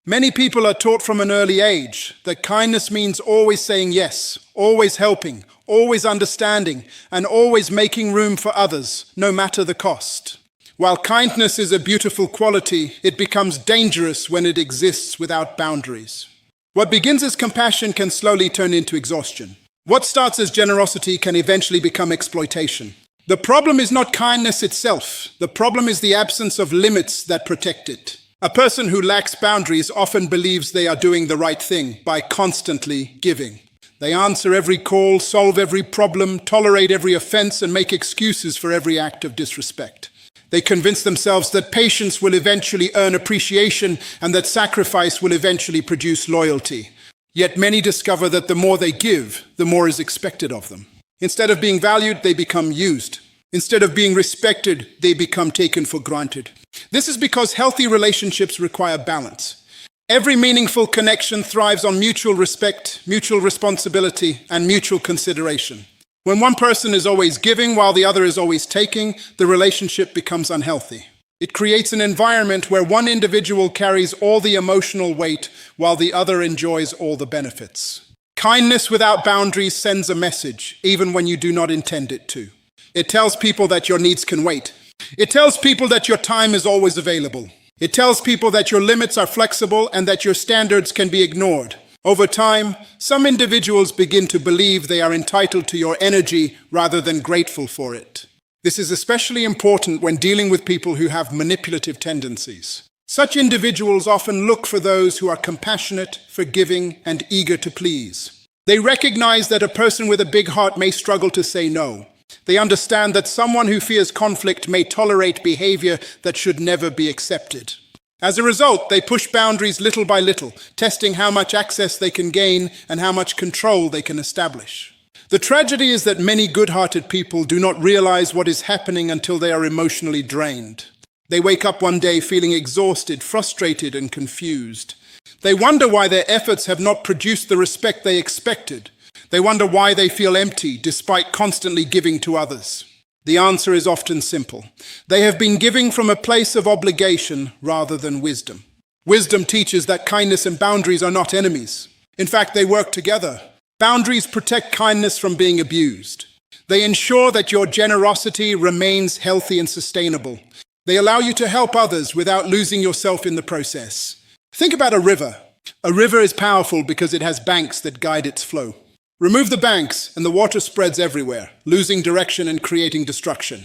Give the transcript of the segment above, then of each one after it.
Many people are taught from an early age that kindness means always saying yes, always helping, always understanding, and always making room for others, no matter the cost. While kindness is a beautiful quality, it becomes dangerous when it exists without boundaries. What begins as compassion can slowly turn into exhaustion. What starts as generosity can eventually become exploitation. The problem is not kindness itself. The problem is the absence of limits that protect it. A person who lacks boundaries often believes they are doing the right thing by constantly giving. They answer every call, solve every problem, tolerate every offense, and make excuses for every act of disrespect. They convince themselves that patience will eventually earn appreciation and that sacrifice will eventually produce loyalty. Yet many discover that the more they give, the more is expected of them. Instead of being valued, they become used. Instead of being respected, they become taken for granted. This is because healthy relationships require balance. Every meaningful connection thrives on mutual respect, mutual responsibility, and mutual consideration. When one person is always giving while the other is always taking, the relationship becomes unhealthy. It creates an environment where one individual carries all the emotional weight while the other enjoys all the benefits. Kindness without boundaries sends a message, even when you do not intend it to. It tells people that your needs can wait. It tells people that your time is always available. It tells people that your limits are flexible and that your standards can be ignored. Over time, some individuals begin to believe they are entitled to your energy rather than grateful for it. This is especially important when dealing with people who have manipulative tendencies. Such individuals often look for those who are compassionate, forgiving, and eager to please. They recognize that a person with a big heart may struggle to say no. They understand that someone who fears conflict may tolerate behavior that should never be accepted. As a result, they push boundaries little by little, testing how much access they can gain and how much control they can establish. The tragedy is that many good-hearted people do not realize what is happening until they are emotionally drained. They wake up one day feeling exhausted, frustrated, and confused. They wonder why their efforts have not produced the respect they expected. They wonder why they feel empty despite constantly giving to others. The answer is often simple. They have been giving from a place of obligation rather than wisdom. Wisdom teaches that kindness and boundaries are not enemies. In fact, they work together. Boundaries protect kindness from being abused. They ensure that your generosity remains healthy and sustainable. They allow you to help others without losing yourself in the process. Think about a river. A river is powerful because it has banks that guide its flow. Remove the banks and the water spreads everywhere, losing direction and creating destruction.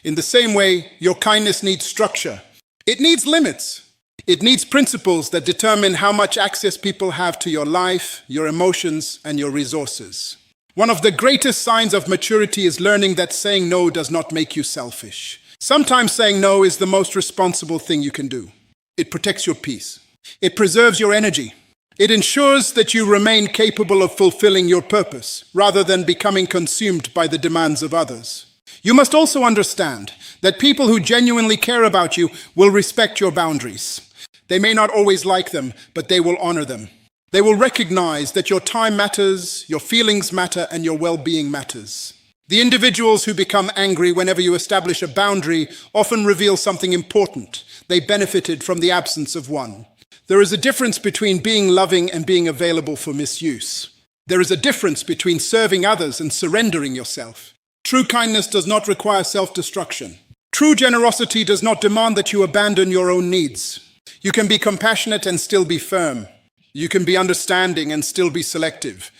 In the same way, your kindness needs structure. It needs limits. It needs principles that determine how much access people have to your life, your emotions, and your resources. One of the greatest signs of maturity is learning that saying no does not make you selfish. Sometimes saying no is the most responsible thing you can do. It protects your peace. It preserves your energy. It ensures that you remain capable of fulfilling your purpose, rather than becoming consumed by the demands of others. You must also understand that people who genuinely care about you will respect your boundaries. They may not always like them, but they will honor them. They will recognize that your time matters, your feelings matter, and your well-being matters. The individuals who become angry whenever you establish a boundary often reveal something important. They benefited from the absence of one. There is a difference between being loving and being available for misuse. There is a difference between serving others and surrendering yourself. True kindness does not require self-destruction. True generosity does not demand that you abandon your own needs. You can be compassionate and still be firm. You can be understanding and still be selective.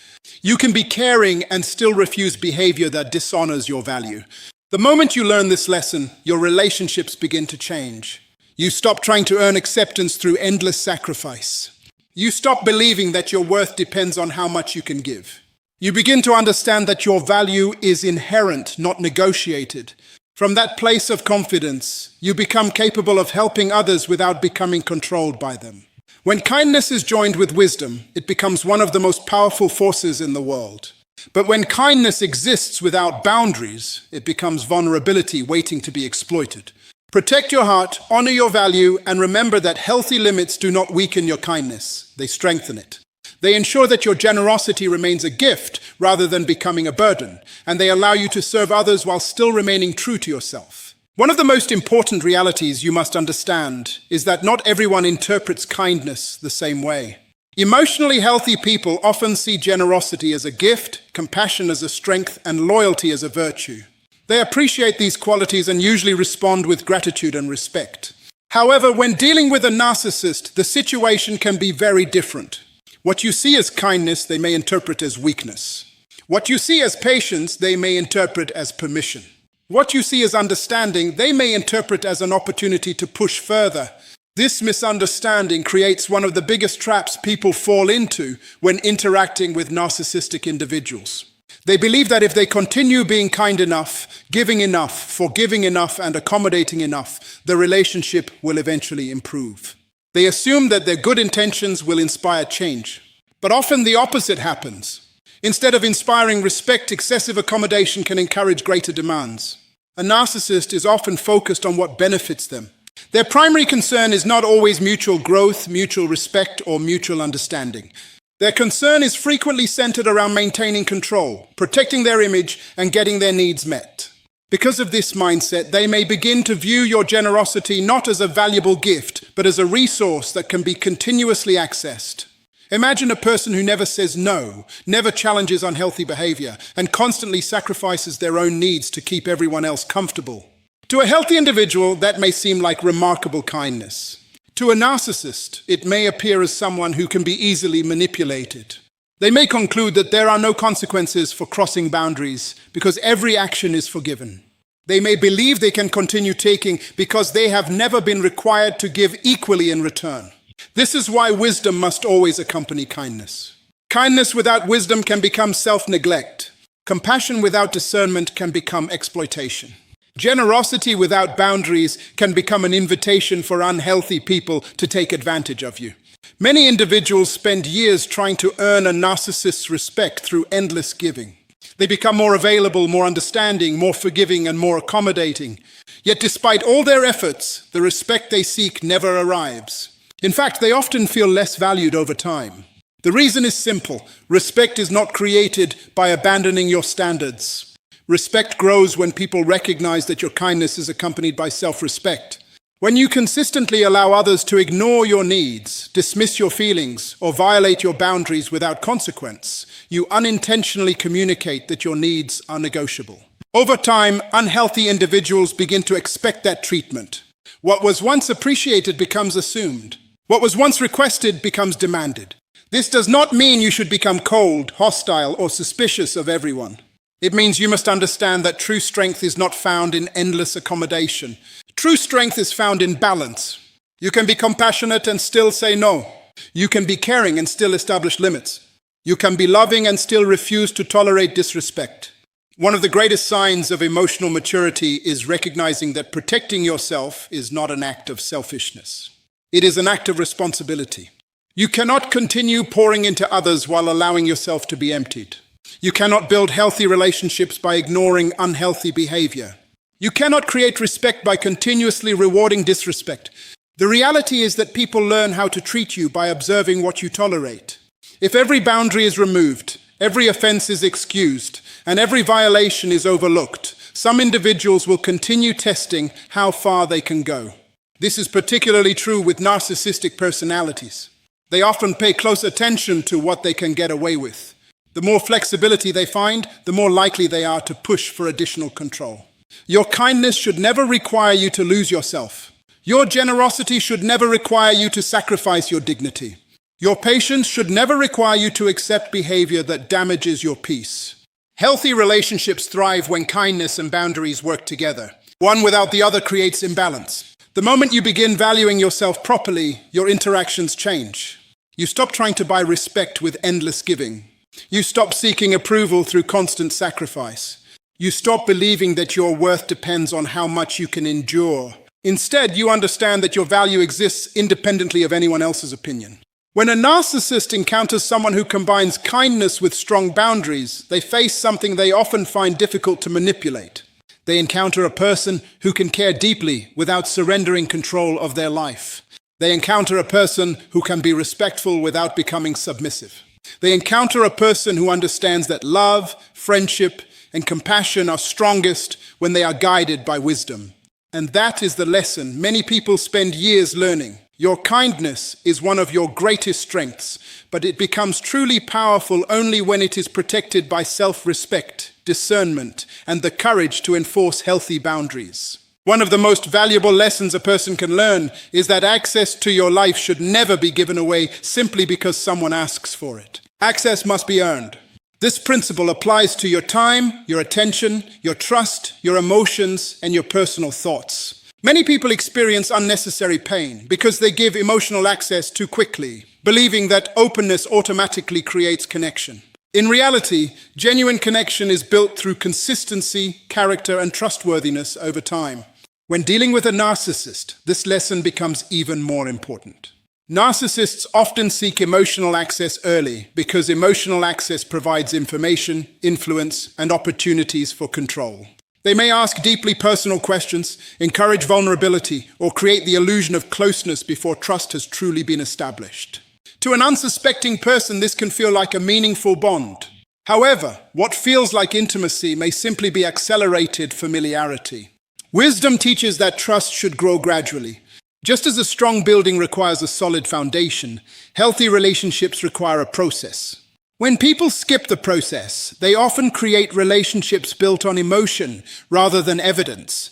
You can be caring and still refuse behavior that dishonors your value. The moment you learn this lesson, your relationships begin to change. You stop trying to earn acceptance through endless sacrifice. You stop believing that your worth depends on how much you can give. You begin to understand that your value is inherent, not negotiated. From that place of confidence, you become capable of helping others without becoming controlled by them. When kindness is joined with wisdom, it becomes one of the most powerful forces in the world. But when kindness exists without boundaries, it becomes vulnerability waiting to be exploited. Protect your heart, honor your value, and remember that healthy limits do not weaken your kindness. They strengthen it. They ensure that your generosity remains a gift rather than becoming a burden, and they allow you to serve others while still remaining true to yourself. One of the most important realities you must understand is that not everyone interprets kindness the same way. Emotionally healthy people often see generosity as a gift, compassion as a strength, and loyalty as a virtue. They appreciate these qualities and usually respond with gratitude and respect. However, when dealing with a narcissist, the situation can be very different. What you see as kindness, they may interpret as weakness. What you see as patience, they may interpret as permission. What you see as understanding, they may interpret as an opportunity to push further. This misunderstanding creates one of the biggest traps people fall into when interacting with narcissistic individuals. They believe that if they continue being kind enough, giving enough, forgiving enough, and accommodating enough, the relationship will eventually improve. They assume that their good intentions will inspire change. But often the opposite happens. Instead of inspiring respect, excessive accommodation can encourage greater demands. A narcissist is often focused on what benefits them. Their primary concern is not always mutual growth, mutual respect, or mutual understanding. Their concern is frequently centered around maintaining control, protecting their image, and getting their needs met. Because of this mindset, they may begin to view your generosity not as a valuable gift, but as a resource that can be continuously accessed. Imagine a person who never says no, never challenges unhealthy behavior, and constantly sacrifices their own needs to keep everyone else comfortable. To a healthy individual, that may seem like remarkable kindness. To a narcissist, it may appear as someone who can be easily manipulated. They may conclude that there are no consequences for crossing boundaries because every action is forgiven. They may believe they can continue taking because they have never been required to give equally in return. This is why wisdom must always accompany kindness. Kindness without wisdom can become self-neglect. Compassion without discernment can become exploitation. Generosity without boundaries can become an invitation for unhealthy people to take advantage of you. Many individuals spend years trying to earn a narcissist's respect through endless giving. They become more available, more understanding, more forgiving, and more accommodating. Yet despite all their efforts, the respect they seek never arrives. In fact, they often feel less valued over time. The reason is simple. Respect is not created by abandoning your standards. Respect grows when people recognize that your kindness is accompanied by self-respect. When you consistently allow others to ignore your needs, dismiss your feelings, or violate your boundaries without consequence, you unintentionally communicate that your needs are negotiable. Over time, unhealthy individuals begin to expect that treatment. What was once appreciated becomes assumed. What was once requested becomes demanded. This does not mean you should become cold, hostile, or suspicious of everyone. It means you must understand that true strength is not found in endless accommodation. True strength is found in balance. You can be compassionate and still say no. You can be caring and still establish limits. You can be loving and still refuse to tolerate disrespect. One of the greatest signs of emotional maturity is recognizing that protecting yourself is not an act of selfishness. It is an act of responsibility. You cannot continue pouring into others while allowing yourself to be emptied. You cannot build healthy relationships by ignoring unhealthy behavior. You cannot create respect by continuously rewarding disrespect. The reality is that people learn how to treat you by observing what you tolerate. If every boundary is removed, every offense is excused, and every violation is overlooked, some individuals will continue testing how far they can go. This is particularly true with narcissistic personalities. They often pay close attention to what they can get away with. The more flexibility they find, the more likely they are to push for additional control. Your kindness should never require you to lose yourself. Your generosity should never require you to sacrifice your dignity. Your patience should never require you to accept behavior that damages your peace. Healthy relationships thrive when kindness and boundaries work together. One without the other creates imbalance. The moment you begin valuing yourself properly, your interactions change. You stop trying to buy respect with endless giving. You stop seeking approval through constant sacrifice. You stop believing that your worth depends on how much you can endure. Instead, you understand that your value exists independently of anyone else's opinion. When a narcissist encounters someone who combines kindness with strong boundaries, they face something they often find difficult to manipulate. They encounter a person who can care deeply without surrendering control of their life. They encounter a person who can be respectful without becoming submissive. They encounter a person who understands that love, friendship, and compassion are strongest when they are guided by wisdom. And that is the lesson many people spend years learning. Your kindness is one of your greatest strengths, but it becomes truly powerful only when it is protected by self-respect, discernment, and the courage to enforce healthy boundaries. One of the most valuable lessons a person can learn is that access to your life should never be given away simply because someone asks for it. Access must be earned. This principle applies to your time, your attention, your trust, your emotions, and your personal thoughts. Many people experience unnecessary pain because they give emotional access too quickly, believing that openness automatically creates connection. In reality, genuine connection is built through consistency, character, and trustworthiness over time. When dealing with a narcissist, this lesson becomes even more important. Narcissists often seek emotional access early because emotional access provides information, influence, and opportunities for control. They may ask deeply personal questions, encourage vulnerability, or create the illusion of closeness before trust has truly been established. To an unsuspecting person, this can feel like a meaningful bond. However, what feels like intimacy may simply be accelerated familiarity. Wisdom teaches that trust should grow gradually. Just as a strong building requires a solid foundation, healthy relationships require a process. When people skip the process, they often create relationships built on emotion rather than evidence.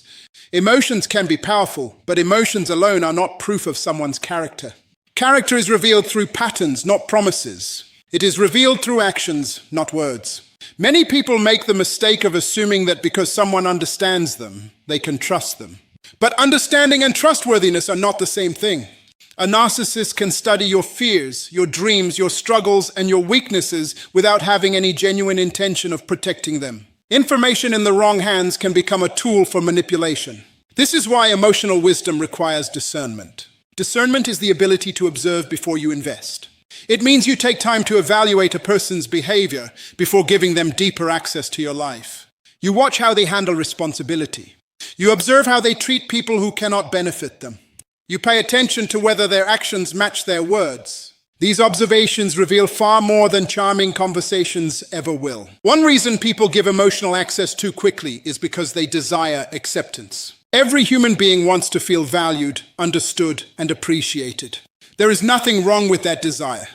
Emotions can be powerful, but emotions alone are not proof of someone's character. Character is revealed through patterns, not promises. It is revealed through actions, not words. Many people make the mistake of assuming that because someone understands them, they can trust them. But understanding and trustworthiness are not the same thing. A narcissist can study your fears, your dreams, your struggles, and your weaknesses without having any genuine intention of protecting them. Information in the wrong hands can become a tool for manipulation. This is why emotional wisdom requires discernment. Discernment is the ability to observe before you invest. It means you take time to evaluate a person's behavior before giving them deeper access to your life. You watch how they handle responsibility. You observe how they treat people who cannot benefit them. You pay attention to whether their actions match their words. These observations reveal far more than charming conversations ever will. One reason people give emotional access too quickly is because they desire acceptance. Every human being wants to feel valued, understood, and appreciated. There is nothing wrong with that desire.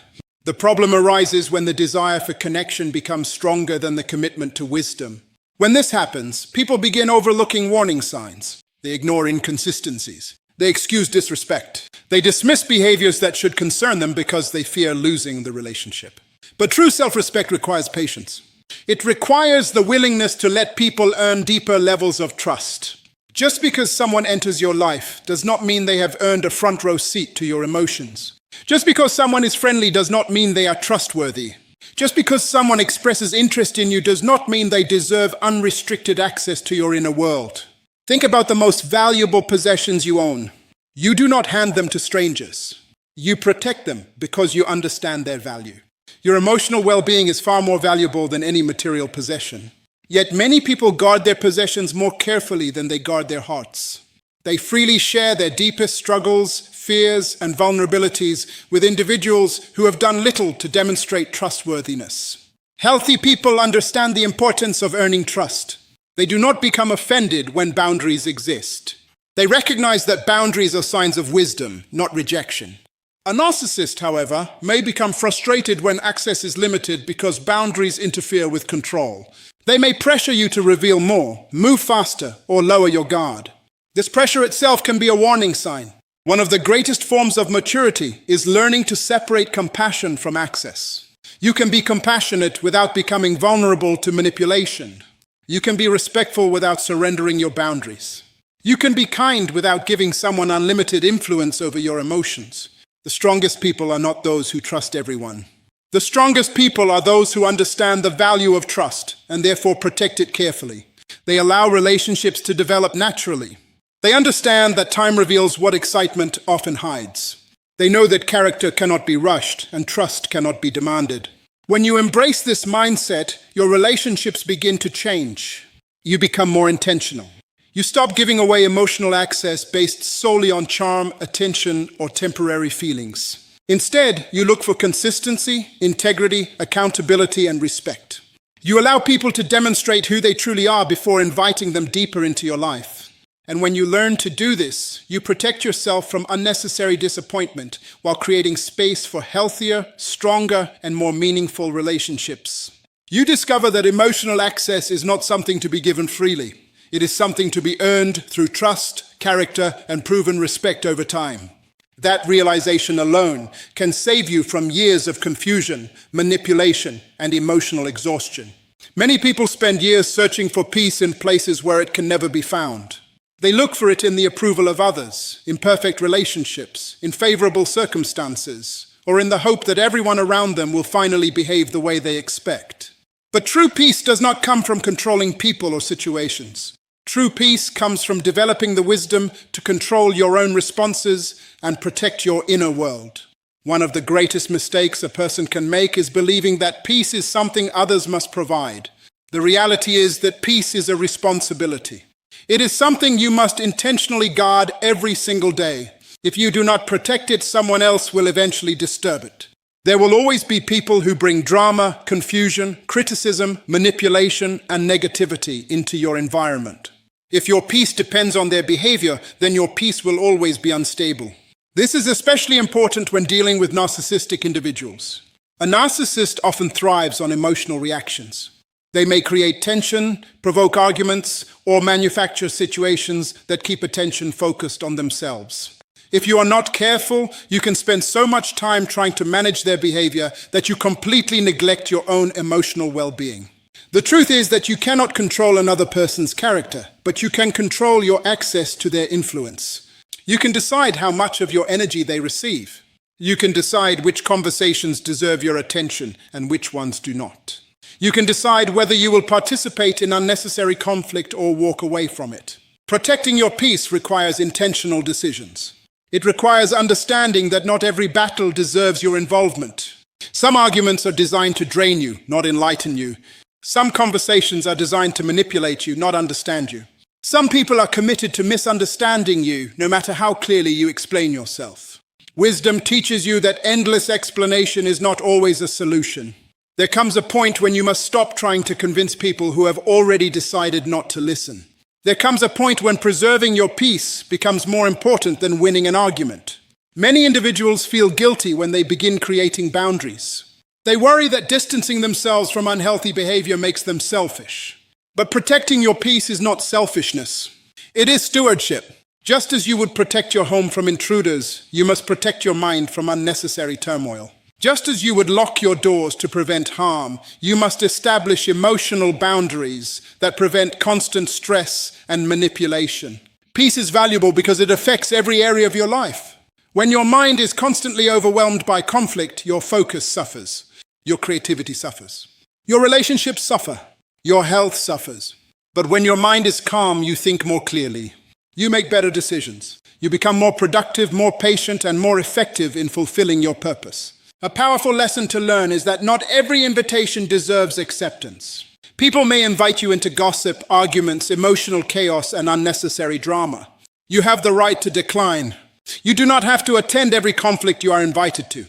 The problem arises when the desire for connection becomes stronger than the commitment to wisdom. When this happens, people begin overlooking warning signs. They ignore inconsistencies. They excuse disrespect. They dismiss behaviors that should concern them because they fear losing the relationship. But true self-respect requires patience. It requires the willingness to let people earn deeper levels of trust. Just because someone enters your life does not mean they have earned a front row seat to your emotions. Just because someone is friendly does not mean they are trustworthy. Just because someone expresses interest in you does not mean they deserve unrestricted access to your inner world. Think about the most valuable possessions you own. You do not hand them to strangers. You protect them because you understand their value. Your emotional well-being is far more valuable than any material possession. Yet many people guard their possessions more carefully than they guard their hearts. They freely share their deepest struggles, fears, and vulnerabilities with individuals who have done little to demonstrate trustworthiness. Healthy people understand the importance of earning trust. They do not become offended when boundaries exist. They recognize that boundaries are signs of wisdom, not rejection. A narcissist, however, may become frustrated when access is limited because boundaries interfere with control. They may pressure you to reveal more, move faster, or lower your guard. This pressure itself can be a warning sign. One of the greatest forms of maturity is learning to separate compassion from access. You can be compassionate without becoming vulnerable to manipulation. You can be respectful without surrendering your boundaries. You can be kind without giving someone unlimited influence over your emotions. The strongest people are not those who trust everyone. The strongest people are those who understand the value of trust and therefore protect it carefully. They allow relationships to develop naturally. They understand that time reveals what excitement often hides. They know that character cannot be rushed and trust cannot be demanded. When you embrace this mindset, your relationships begin to change. You become more intentional. You stop giving away emotional access based solely on charm, attention, or temporary feelings. Instead, you look for consistency, integrity, accountability, and respect. You allow people to demonstrate who they truly are before inviting them deeper into your life. And when you learn to do this, you protect yourself from unnecessary disappointment while creating space for healthier, stronger, and more meaningful relationships. You discover that emotional access is not something to be given freely. It is something to be earned through trust, character, and proven respect over time. That realization alone can save you from years of confusion, manipulation, and emotional exhaustion. Many people spend years searching for peace in places where it can never be found. They look for it in the approval of others, in perfect relationships, in favorable circumstances, or in the hope that everyone around them will finally behave the way they expect. But true peace does not come from controlling people or situations. True peace comes from developing the wisdom to control your own responses and protect your inner world. One of the greatest mistakes a person can make is believing that peace is something others must provide. The reality is that peace is a responsibility. It is something you must intentionally guard every single day. If you do not protect it, someone else will eventually disturb it. There will always be people who bring drama, confusion, criticism, manipulation, and negativity into your environment. If your peace depends on their behavior, then your peace will always be unstable. This is especially important when dealing with narcissistic individuals. A narcissist often thrives on emotional reactions. They may create tension, provoke arguments, or manufacture situations that keep attention focused on themselves. If you are not careful, you can spend so much time trying to manage their behavior that you completely neglect your own emotional well-being. The truth is that you cannot control another person's character, but you can control your access to their influence. You can decide how much of your energy they receive. You can decide which conversations deserve your attention and which ones do not. You can decide whether you will participate in unnecessary conflict or walk away from it. Protecting your peace requires intentional decisions. It requires understanding that not every battle deserves your involvement. Some arguments are designed to drain you, not enlighten you. Some conversations are designed to manipulate you, not understand you. Some people are committed to misunderstanding you, no matter how clearly you explain yourself. Wisdom teaches you that endless explanation is not always a solution. There comes a point when you must stop trying to convince people who have already decided not to listen. There comes a point when preserving your peace becomes more important than winning an argument. Many individuals feel guilty when they begin creating boundaries. They worry that distancing themselves from unhealthy behavior makes them selfish. But protecting your peace is not selfishness. It is stewardship. Just as you would protect your home from intruders, you must protect your mind from unnecessary turmoil. Just as you would lock your doors to prevent harm, you must establish emotional boundaries that prevent constant stress and manipulation. Peace is valuable because it affects every area of your life. When your mind is constantly overwhelmed by conflict, your focus suffers. Your creativity suffers. Your relationships suffer. Your health suffers. But when your mind is calm, you think more clearly. You make better decisions. You become more productive, more patient, and more effective in fulfilling your purpose. A powerful lesson to learn is that not every invitation deserves acceptance. People may invite you into gossip, arguments, emotional chaos, and unnecessary drama. You have the right to decline. You do not have to attend every conflict you are invited to.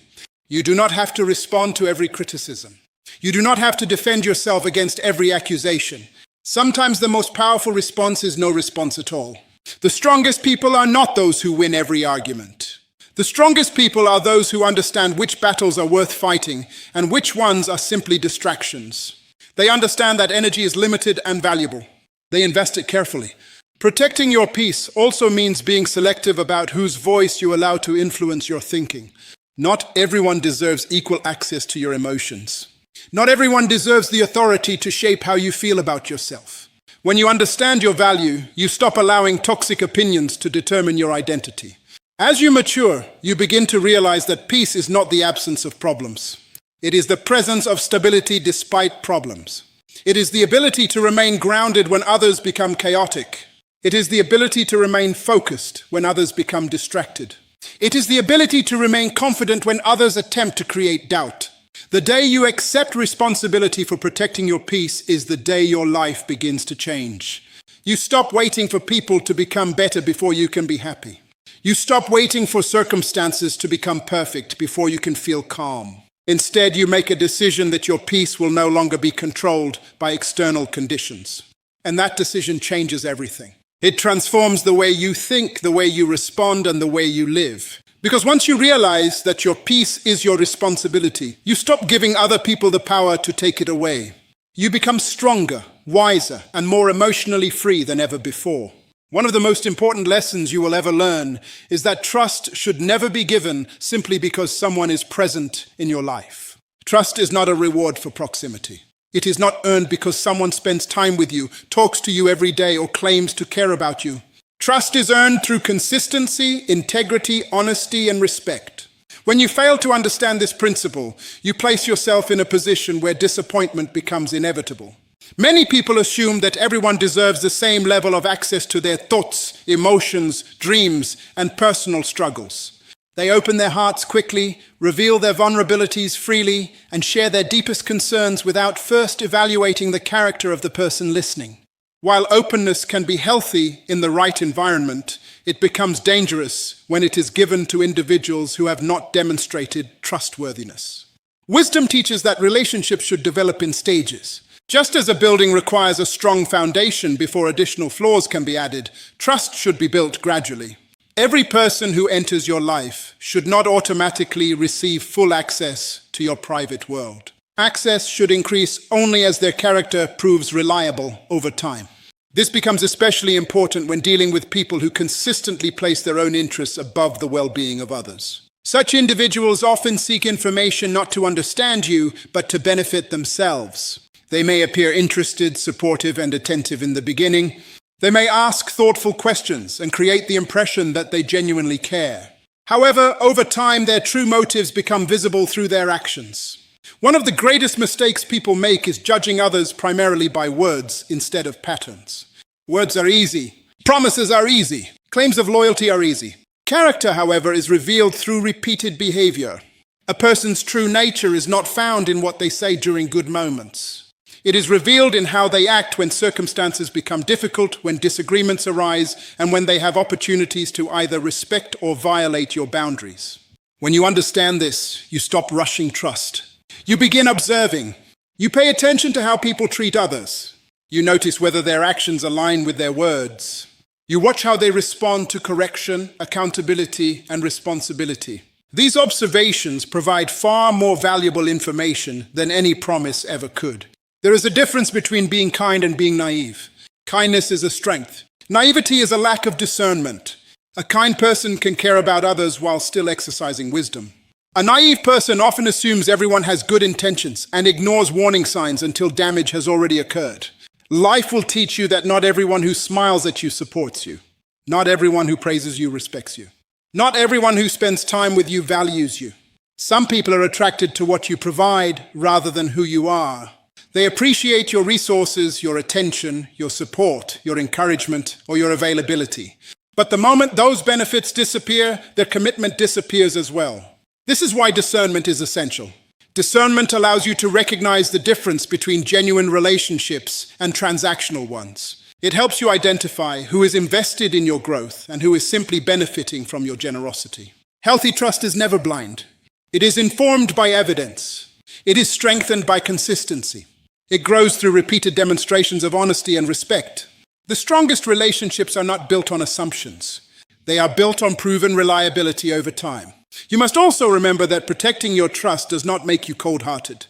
You do not have to respond to every criticism. You do not have to defend yourself against every accusation. Sometimes the most powerful response is no response at all. The strongest people are not those who win every argument. The strongest people are those who understand which battles are worth fighting and which ones are simply distractions. They understand that energy is limited and valuable. They invest it carefully. Protecting your peace also means being selective about whose voice you allow to influence your thinking. Not everyone deserves equal access to your emotions. Not everyone deserves the authority to shape how you feel about yourself. When you understand your value, you stop allowing toxic opinions to determine your identity. As you mature, you begin to realize that peace is not the absence of problems. It is the presence of stability despite problems. It is the ability to remain grounded when others become chaotic. It is the ability to remain focused when others become distracted. It is the ability to remain confident when others attempt to create doubt. The day you accept responsibility for protecting your peace is the day your life begins to change. You stop waiting for people to become better before you can be happy. You stop waiting for circumstances to become perfect before you can feel calm. Instead, you make a decision that your peace will no longer be controlled by external conditions. And that decision changes everything. It transforms the way you think, the way you respond, and the way you live. Because once you realize that your peace is your responsibility, you stop giving other people the power to take it away. You become stronger, wiser, and more emotionally free than ever before. One of the most important lessons you will ever learn is that trust should never be given simply because someone is present in your life. Trust is not a reward for proximity. It is not earned because someone spends time with you, talks to you every day, or claims to care about you. Trust is earned through consistency, integrity, honesty, and respect. When you fail to understand this principle, you place yourself in a position where disappointment becomes inevitable. Many people assume that everyone deserves the same level of access to their thoughts, emotions, dreams, and personal struggles. They open their hearts quickly, reveal their vulnerabilities freely, and share their deepest concerns without first evaluating the character of the person listening. While openness can be healthy in the right environment, it becomes dangerous when it is given to individuals who have not demonstrated trustworthiness. Wisdom teaches that relationships should develop in stages. Just as a building requires a strong foundation before additional floors can be added, trust should be built gradually. Every person who enters your life should not automatically receive full access to your private world. Access should increase only as their character proves reliable over time. This becomes especially important when dealing with people who consistently place their own interests above the well-being of others. Such individuals often seek information not to understand you, but to benefit themselves. They may appear interested, supportive, and attentive in the beginning. They may ask thoughtful questions and create the impression that they genuinely care. However, over time, their true motives become visible through their actions. One of the greatest mistakes people make is judging others primarily by words instead of patterns. Words are easy. Promises are easy. Claims of loyalty are easy. Character, however, is revealed through repeated behavior. A person's true nature is not found in what they say during good moments. It is revealed in how they act when circumstances become difficult, when disagreements arise, and when they have opportunities to either respect or violate your boundaries. When you understand this, you stop rushing trust. You begin observing. You pay attention to how people treat others. You notice whether their actions align with their words. You watch how they respond to correction, accountability, and responsibility. These observations provide far more valuable information than any promise ever could. There is a difference between being kind and being naive. Kindness is a strength. Naivety is a lack of discernment. A kind person can care about others while still exercising wisdom. A naive person often assumes everyone has good intentions and ignores warning signs until damage has already occurred. Life will teach you that not everyone who smiles at you supports you. Not everyone who praises you respects you. Not everyone who spends time with you values you. Some people are attracted to what you provide rather than who you are. They appreciate your resources, your attention, your support, your encouragement, or your availability. But the moment those benefits disappear, their commitment disappears as well. This is why discernment is essential. Discernment allows you to recognize the difference between genuine relationships and transactional ones. It helps you identify who is invested in your growth and who is simply benefiting from your generosity. Healthy trust is never blind. It is informed by evidence. It is strengthened by consistency. It grows through repeated demonstrations of honesty and respect. The strongest relationships are not built on assumptions. They are built on proven reliability over time. You must also remember that protecting your trust does not make you cold-hearted.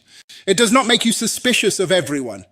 It does not make you suspicious of everyone.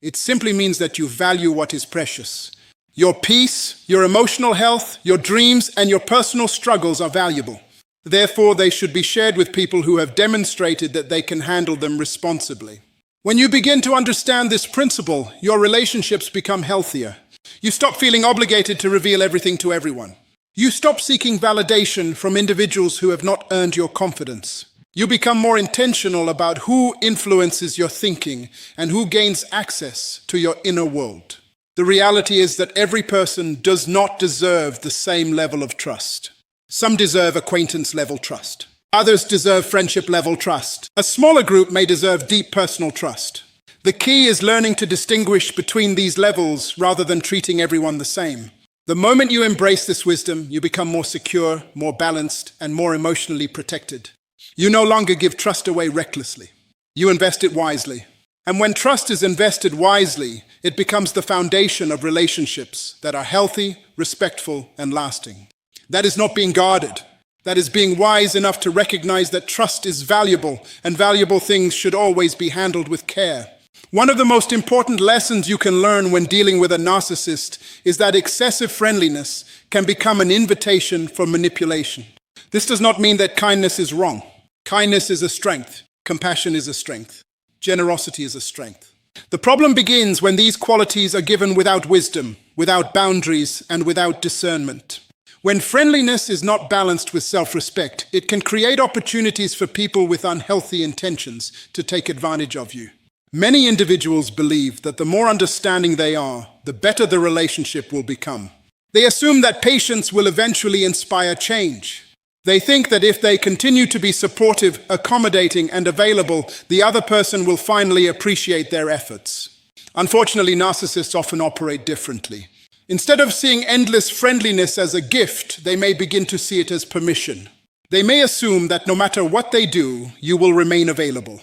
It simply means that you value what is precious. Your peace, your emotional health, your dreams, and your personal struggles are valuable. Therefore, they should be shared with people who have demonstrated that they can handle them responsibly. When you begin to understand this principle, your relationships become healthier. You stop feeling obligated to reveal everything to everyone. You stop seeking validation from individuals who have not earned your confidence. You become more intentional about who influences your thinking and who gains access to your inner world. The reality is that every person does not deserve the same level of trust. Some deserve acquaintance-level trust. Others deserve friendship-level trust. A smaller group may deserve deep personal trust. The key is learning to distinguish between these levels rather than treating everyone the same. The moment you embrace this wisdom, you become more secure, more balanced, and more emotionally protected. You no longer give trust away recklessly. You invest it wisely. And when trust is invested wisely, it becomes the foundation of relationships that are healthy, respectful, and lasting. That is not being guarded. That is being wise enough to recognize that trust is valuable, and valuable things should always be handled with care. One of the most important lessons you can learn when dealing with a narcissist is that excessive friendliness can become an invitation for manipulation. This does not mean that kindness is wrong. Kindness is a strength. Compassion is a strength. Generosity is a strength. The problem begins when these qualities are given without wisdom, without boundaries, and without discernment. When friendliness is not balanced with self-respect, it can create opportunities for people with unhealthy intentions to take advantage of you. Many individuals believe that the more understanding they are, the better the relationship will become. They assume that patience will eventually inspire change. They think that if they continue to be supportive, accommodating, and available, the other person will finally appreciate their efforts. Unfortunately, narcissists often operate differently. Instead of seeing endless friendliness as a gift, they may begin to see it as permission. They may assume that no matter what they do, you will remain available.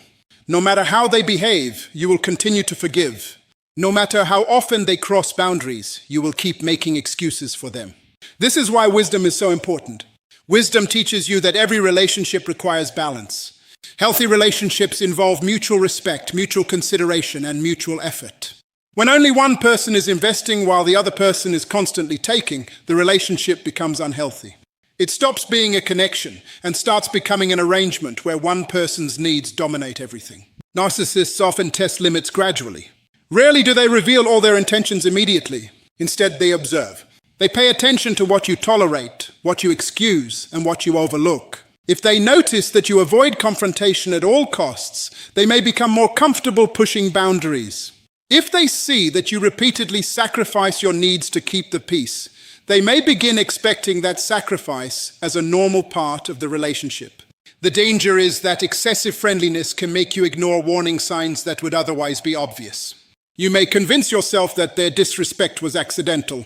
No matter how they behave, you will continue to forgive. No matter how often they cross boundaries, you will keep making excuses for them. This is why wisdom is so important. Wisdom teaches you that every relationship requires balance. Healthy relationships involve mutual respect, mutual consideration, and mutual effort. When only one person is investing while the other person is constantly taking, the relationship becomes unhealthy. It stops being a connection and starts becoming an arrangement where one person's needs dominate everything. Narcissists often test limits gradually. Rarely do they reveal all their intentions immediately. Instead, they observe. They pay attention to what you tolerate, what you excuse, and what you overlook. If they notice that you avoid confrontation at all costs, they may become more comfortable pushing boundaries. If they see that you repeatedly sacrifice your needs to keep the peace, they may begin expecting that sacrifice as a normal part of the relationship. The danger is that excessive friendliness can make you ignore warning signs that would otherwise be obvious. You may convince yourself that their disrespect was accidental.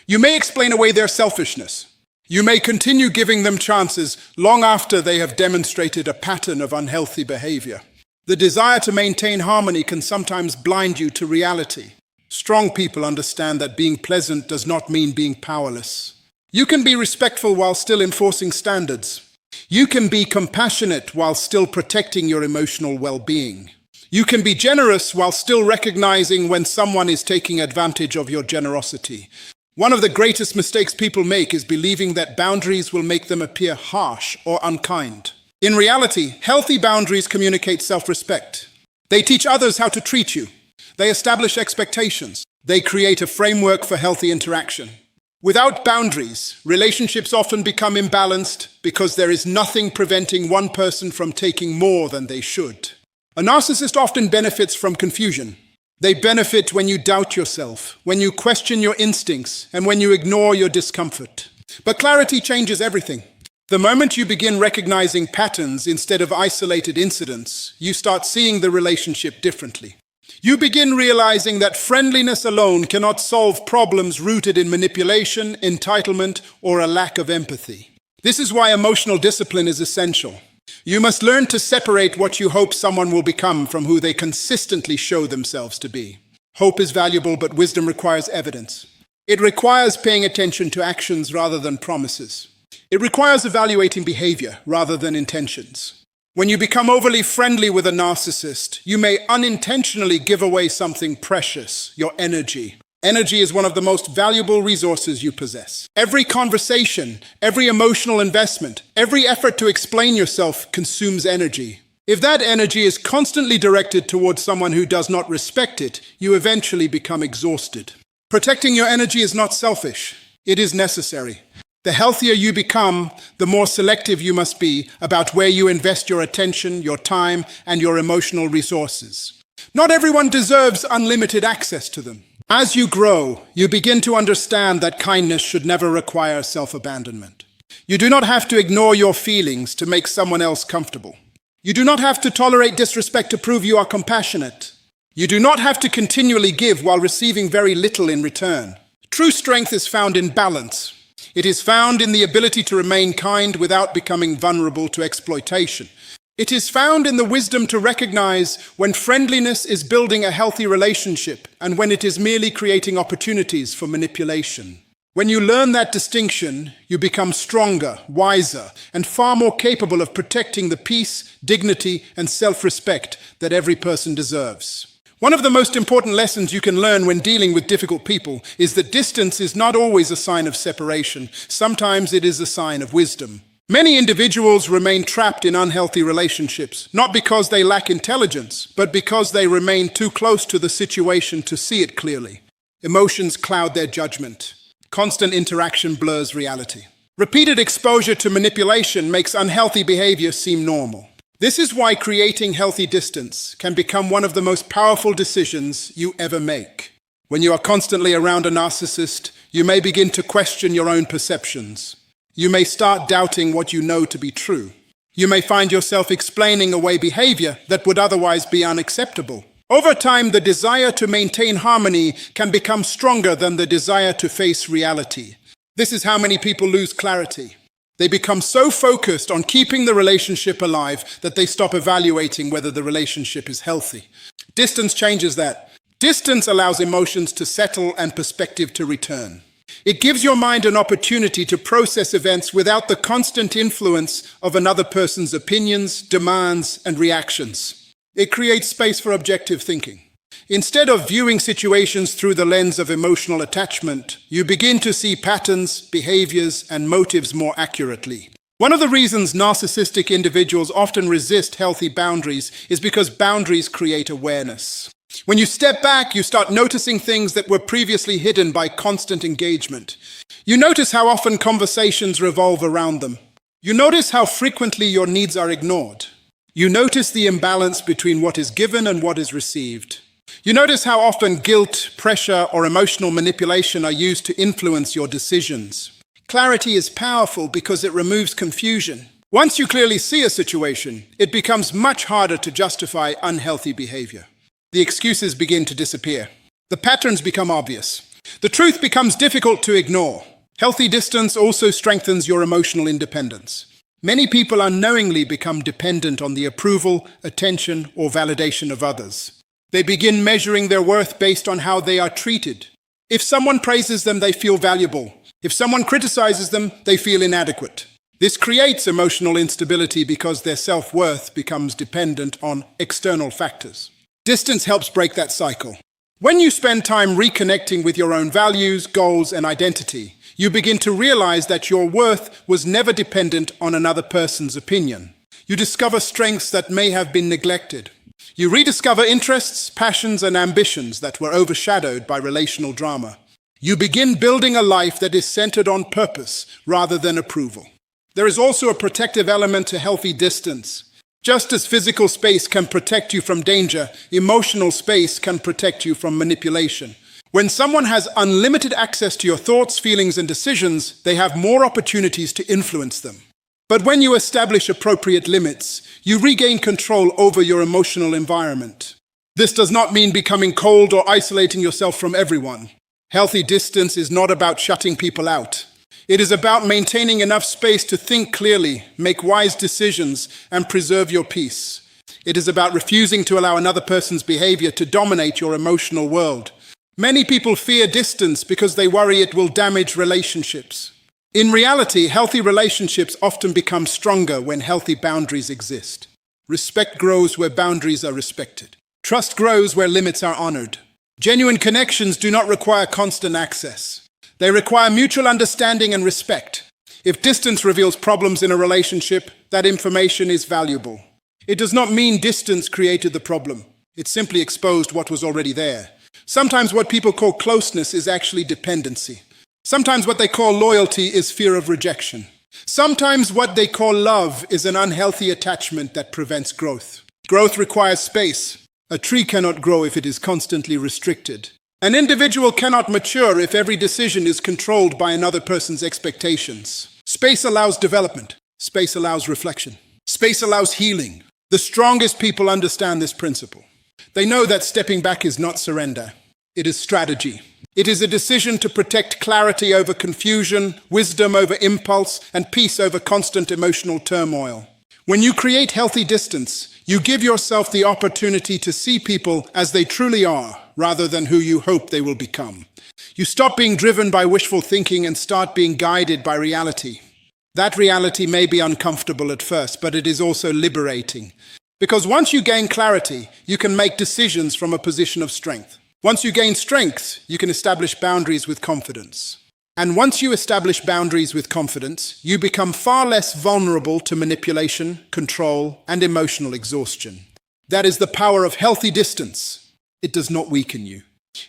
You may explain away their selfishness. You may continue giving them chances long after they have demonstrated a pattern of unhealthy behavior. The desire to maintain harmony can sometimes blind you to reality. Strong people understand that being pleasant does not mean being powerless. You can be respectful while still enforcing standards. You can be compassionate while still protecting your emotional well-being. You can be generous while still recognizing when someone is taking advantage of your generosity. One of the greatest mistakes people make is believing that boundaries will make them appear harsh or unkind. In reality, healthy boundaries communicate self-respect. They teach others how to treat you. They establish expectations. They create a framework for healthy interaction. Without boundaries, relationships often become imbalanced because there is nothing preventing one person from taking more than they should. A narcissist often benefits from confusion. They benefit when you doubt yourself, when you question your instincts, and when you ignore your discomfort. But clarity changes everything. The moment you begin recognizing patterns instead of isolated incidents, you start seeing the relationship differently. You begin realizing that friendliness alone cannot solve problems rooted in manipulation, entitlement, or a lack of empathy. This is why emotional discipline is essential. You must learn to separate what you hope someone will become from who they consistently show themselves to be. Hope is valuable, but wisdom requires evidence. It requires paying attention to actions rather than promises. It requires evaluating behavior rather than intentions. When you become overly friendly with a narcissist, you may unintentionally give away something precious, your energy. Energy is one of the most valuable resources you possess. Every conversation, every emotional investment, every effort to explain yourself consumes energy. If that energy is constantly directed towards someone who does not respect it, you eventually become exhausted. Protecting your energy is not selfish. It is necessary. The healthier you become, the more selective you must be about where you invest your attention, your time, and your emotional resources. Not everyone deserves unlimited access to them. As you grow, you begin to understand that kindness should never require self-abandonment. You do not have to ignore your feelings to make someone else comfortable. You do not have to tolerate disrespect to prove you are compassionate. You do not have to continually give while receiving very little in return. True strength is found in balance. It is found in the ability to remain kind without becoming vulnerable to exploitation. It is found in the wisdom to recognize when friendliness is building a healthy relationship and when it is merely creating opportunities for manipulation. When you learn that distinction, you become stronger, wiser, and far more capable of protecting the peace, dignity, and self-respect that every person deserves. One of the most important lessons you can learn when dealing with difficult people is that distance is not always a sign of separation. Sometimes it is a sign of wisdom. Many individuals remain trapped in unhealthy relationships, not because they lack intelligence, but because they remain too close to the situation to see it clearly. Emotions cloud their judgment. Constant interaction blurs reality. Repeated exposure to manipulation makes unhealthy behavior seem normal. This is why creating healthy distance can become one of the most powerful decisions you ever make. When you are constantly around a narcissist, you may begin to question your own perceptions. You may start doubting what you know to be true. You may find yourself explaining away behavior that would otherwise be unacceptable. Over time, the desire to maintain harmony can become stronger than the desire to face reality. This is how many people lose clarity. They become so focused on keeping the relationship alive that they stop evaluating whether the relationship is healthy. Distance changes that. Distance allows emotions to settle and perspective to return. It gives your mind an opportunity to process events without the constant influence of another person's opinions, demands, and reactions. It creates space for objective thinking. Instead of viewing situations through the lens of emotional attachment, you begin to see patterns, behaviors, and motives more accurately. One of the reasons narcissistic individuals often resist healthy boundaries is because boundaries create awareness. When you step back, you start noticing things that were previously hidden by constant engagement. You notice how often conversations revolve around them. You notice how frequently your needs are ignored. You notice the imbalance between what is given and what is received. You notice how often guilt, pressure, or emotional manipulation are used to influence your decisions. Clarity is powerful because it removes confusion. Once you clearly see a situation, it becomes much harder to justify unhealthy behavior. The excuses begin to disappear. The patterns become obvious. The truth becomes difficult to ignore. Healthy distance also strengthens your emotional independence. Many people unknowingly become dependent on the approval, attention, or validation of others. They begin measuring their worth based on how they are treated. If someone praises them, they feel valuable. If someone criticizes them, they feel inadequate. This creates emotional instability because their self-worth becomes dependent on external factors. Distance helps break that cycle. When you spend time reconnecting with your own values, goals, and identity, you begin to realize that your worth was never dependent on another person's opinion. You discover strengths that may have been neglected. You rediscover interests, passions, and ambitions that were overshadowed by relational drama. You begin building a life that is centered on purpose rather than approval. There is also a protective element to healthy distance. Just as physical space can protect you from danger, emotional space can protect you from manipulation. When someone has unlimited access to your thoughts, feelings, and decisions, they have more opportunities to influence them. But when you establish appropriate limits, you regain control over your emotional environment. This does not mean becoming cold or isolating yourself from everyone. Healthy distance is not about shutting people out. It is about maintaining enough space to think clearly, make wise decisions, and preserve your peace. It is about refusing to allow another person's behavior to dominate your emotional world. Many people fear distance because they worry it will damage relationships. In reality, healthy relationships often become stronger when healthy boundaries exist. Respect grows where boundaries are respected. Trust grows where limits are honored. Genuine connections do not require constant access. They require mutual understanding and respect. If distance reveals problems in a relationship, that information is valuable. It does not mean distance created the problem. It simply exposed what was already there. Sometimes what people call closeness is actually dependency. Sometimes what they call loyalty is fear of rejection. Sometimes what they call love is an unhealthy attachment that prevents growth. Growth requires space. A tree cannot grow if it is constantly restricted. An individual cannot mature if every decision is controlled by another person's expectations. Space allows development. Space allows reflection. Space allows healing. The strongest people understand this principle. They know that stepping back is not surrender. It is strategy. It is a decision to protect clarity over confusion, wisdom over impulse, and peace over constant emotional turmoil. When you create healthy distance, you give yourself the opportunity to see people as they truly are, rather than who you hope they will become. You stop being driven by wishful thinking and start being guided by reality. That reality may be uncomfortable at first, but it is also liberating. Because once you gain clarity, you can make decisions from a position of strength. Once you gain strength, you can establish boundaries with confidence. And once you establish boundaries with confidence, you become far less vulnerable to manipulation, control, and emotional exhaustion. That is the power of healthy distance. It does not weaken you.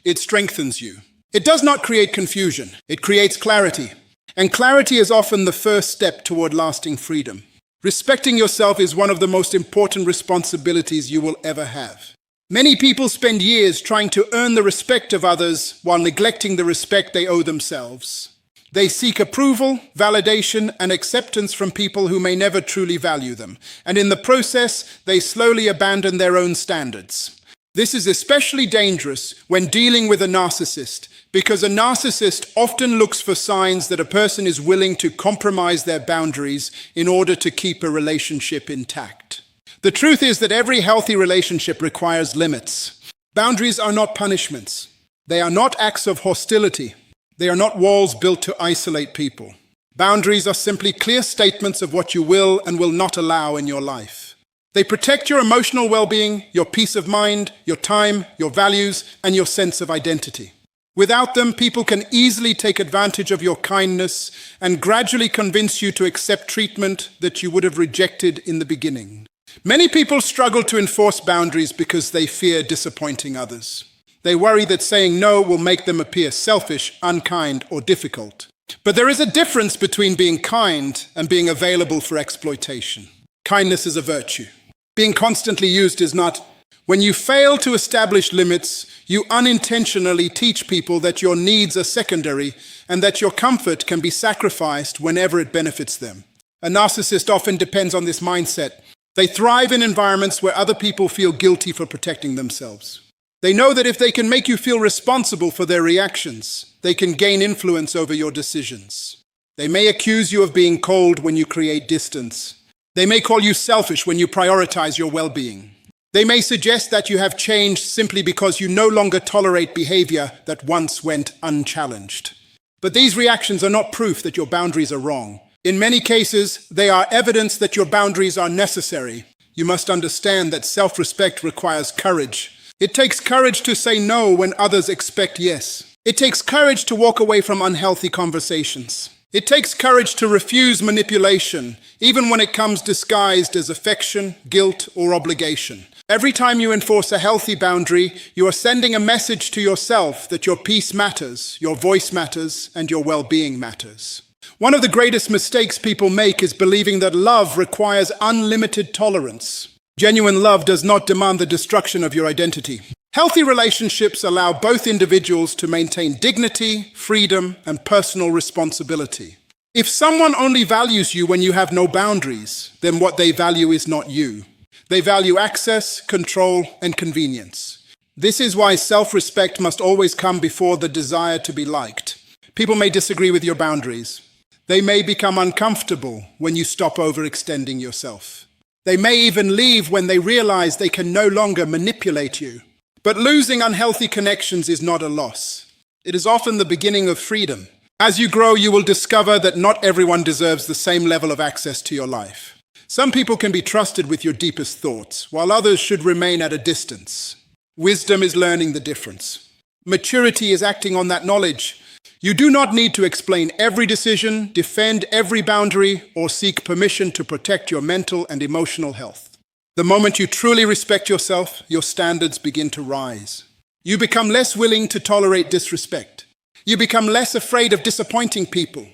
It strengthens you. It does not create confusion. It creates clarity. And clarity is often the first step toward lasting freedom. Respecting yourself is one of the most important responsibilities you will ever have. Many people spend years trying to earn the respect of others while neglecting the respect they owe themselves. They seek approval, validation, and acceptance from people who may never truly value them, and in the process, they slowly abandon their own standards. This is especially dangerous when dealing with a narcissist, because a narcissist often looks for signs that a person is willing to compromise their boundaries in order to keep a relationship intact. The truth is that every healthy relationship requires limits. Boundaries are not punishments. They are not acts of hostility. They are not walls built to isolate people. Boundaries are simply clear statements of what you will and will not allow in your life. They protect your emotional well-being, your peace of mind, your time, your values, and your sense of identity. Without them, people can easily take advantage of your kindness and gradually convince you to accept treatment that you would have rejected in the beginning. Many people struggle to enforce boundaries because they fear disappointing others. They worry that saying no will make them appear selfish, unkind, or difficult. But there is a difference between being kind and being available for exploitation. Kindness is a virtue. Being constantly used is not. When you fail to establish limits, you unintentionally teach people that your needs are secondary and that your comfort can be sacrificed whenever it benefits them. A narcissist often depends on this mindset. They thrive in environments where other people feel guilty for protecting themselves. They know that if they can make you feel responsible for their reactions, they can gain influence over your decisions. They may accuse you of being cold when you create distance. They may call you selfish when you prioritize your well-being. They may suggest that you have changed simply because you no longer tolerate behavior that once went unchallenged. But these reactions are not proof that your boundaries are wrong. In many cases, they are evidence that your boundaries are necessary. You must understand that self-respect requires courage. It takes courage to say no when others expect yes. It takes courage to walk away from unhealthy conversations. It takes courage to refuse manipulation, even when it comes disguised as affection, guilt, or obligation. Every time you enforce a healthy boundary, you are sending a message to yourself that your peace matters, your voice matters, and your well-being matters. One of the greatest mistakes people make is believing that love requires unlimited tolerance. Genuine love does not demand the destruction of your identity. Healthy relationships allow both individuals to maintain dignity, freedom, and personal responsibility. If someone only values you when you have no boundaries, then what they value is not you. They value access, control, and convenience. This is why self-respect must always come before the desire to be liked. People may disagree with your boundaries. They may become uncomfortable when you stop overextending yourself. They may even leave when they realize they can no longer manipulate you. But losing unhealthy connections is not a loss. It is often the beginning of freedom. As you grow, you will discover that not everyone deserves the same level of access to your life. Some people can be trusted with your deepest thoughts, while others should remain at a distance. Wisdom is learning the difference. Maturity is acting on that knowledge. You do not need to explain every decision, defend every boundary, or seek permission to protect your mental and emotional health. The moment you truly respect yourself, your standards begin to rise. You become less willing to tolerate disrespect. You become less afraid of disappointing people.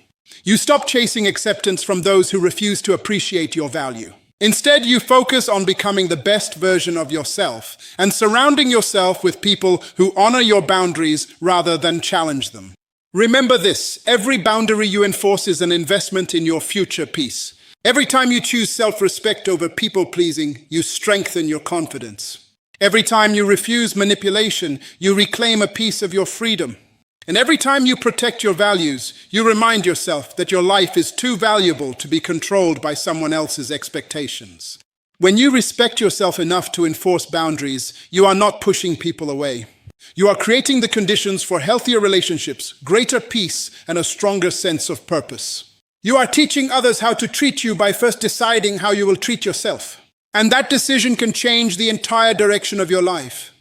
You stop chasing acceptance from those who refuse to appreciate your value. Instead, you focus on becoming the best version of yourself and surrounding yourself with people who honor your boundaries rather than challenge them. Remember this, every boundary you enforce is an investment in your future peace. Every time you choose self-respect over people-pleasing, you strengthen your confidence. Every time you refuse manipulation, you reclaim a piece of your freedom. And every time you protect your values, you remind yourself that your life is too valuable to be controlled by someone else's expectations. When you respect yourself enough to enforce boundaries, you are not pushing people away. You are creating the conditions for healthier relationships, greater peace, and a stronger sense of purpose. You are teaching others how to treat you by first deciding how you will treat yourself. And that decision can change the entire direction of your life.